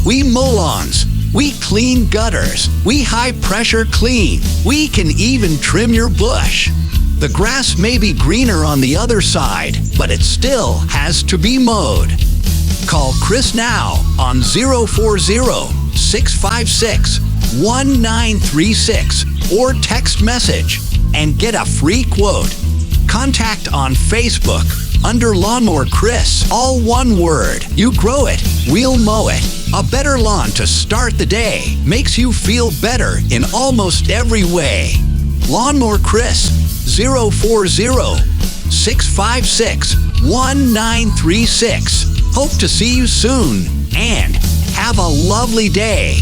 We mow lawns. We clean gutters. We high-pressure clean. We can even trim your bush. The grass may be greener on the other side, but it still has to be mowed. Call Chris now on 040-656-1936 or text message and get a free quote. Contact on Facebook under Lawnmowerchris, all one word. You grow it, we'll mow it. A better lawn to start the day makes you feel better in almost every way. Lawnmowerchris, 040-656-1936. Hope to see you soon and have a lovely day.